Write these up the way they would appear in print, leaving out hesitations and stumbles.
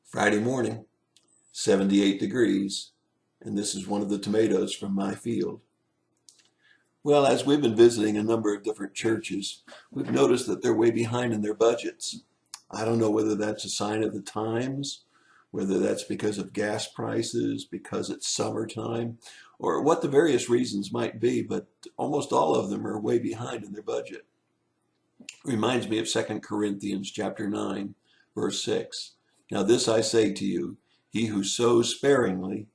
Friday morning, 78 degrees, and this is one of the tomatoes from my field. Well, as we've been visiting a number of different churches, we've noticed that they're way behind in their budgets. I don't know whether that's a sign of the times, whether that's because of gas prices, because it's summertime, or what the various reasons might be, but almost all of them are way behind in their budget. Reminds me of 2 Corinthians chapter 9, verse 6. Now this I say to you, he who sows sparingly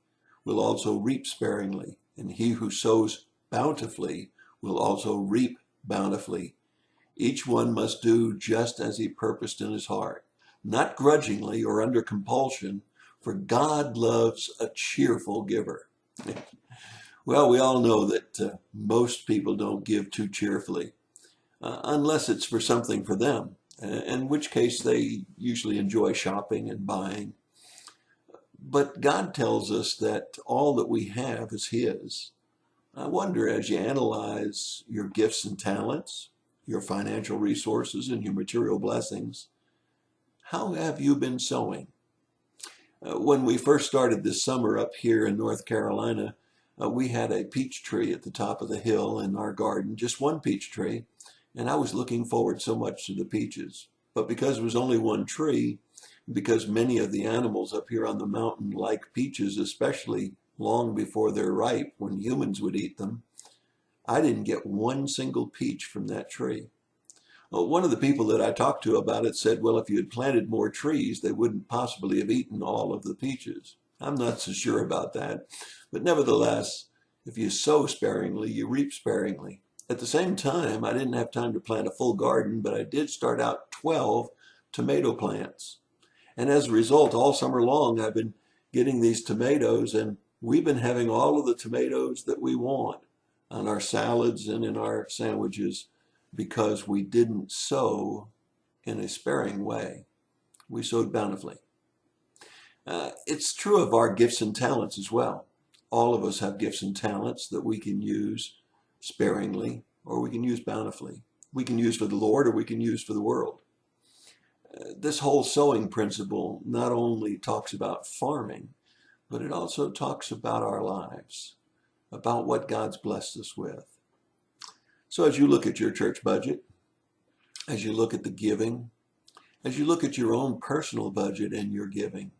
will also reap sparingly, and he who sows bountifully will also reap bountifully. Each one must do just as he purposed in his heart, not grudgingly or under compulsion, for God loves a cheerful giver. Well, we all know that most people don't give too cheerfully, unless it's for something for them, in which case they usually enjoy shopping and buying. But God tells us that all that we have is His. I wonder, as you analyze your gifts and talents, your financial resources, and your material blessings, how have you been sowing? When we first started this summer up here in North Carolina, we had a peach tree at the top of the hill in our garden, just one peach tree, and I was looking forward so much to the peaches. But because it was only one tree, because many of the animals up here on the mountain like peaches, especially long before they're ripe when humans would eat them, I didn't get one single peach from that tree. Well, one of the people that I talked to about it said, well, if you had planted more trees, they wouldn't possibly have eaten all of the peaches. I'm not so sure about that. But nevertheless, if you sow sparingly, you reap sparingly. At the same time, I didn't have time to plant a full garden, but I did start out 12 tomato plants. And as a result, all summer long, I've been getting these tomatoes, and we've been having all of the tomatoes that we want on our salads and in our sandwiches because we didn't sow in a sparing way. We sowed bountifully. It's true of our gifts and talents as well. All of us have gifts and talents that we can use sparingly or we can use bountifully. We can use for the Lord or we can use for the world. This whole sowing principle not only talks about farming, but it also talks about our lives, about what God's blessed us with. So as you look at your church budget, as you look at the giving, as you look at your own personal budget and your giving,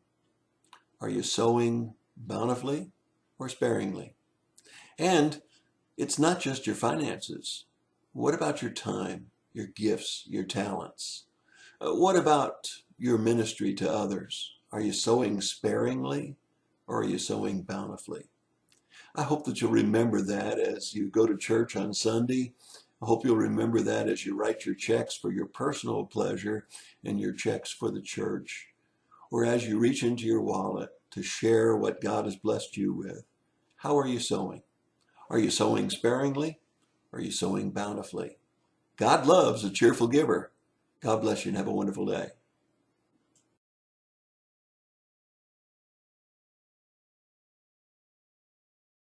are you sowing bountifully or sparingly? And it's not just your finances. What about your time, your gifts, your talents? What about your ministry to others? Are you sowing sparingly or are you sowing bountifully? I hope that you'll remember that as you go to church on Sunday. I hope you'll remember that as you write your checks for your personal pleasure and your checks for the church, or as you reach into your wallet to share what God has blessed you with. How are you sowing? Are you sowing sparingly? Or are you sowing bountifully? God loves a cheerful giver. God bless you and have a wonderful day.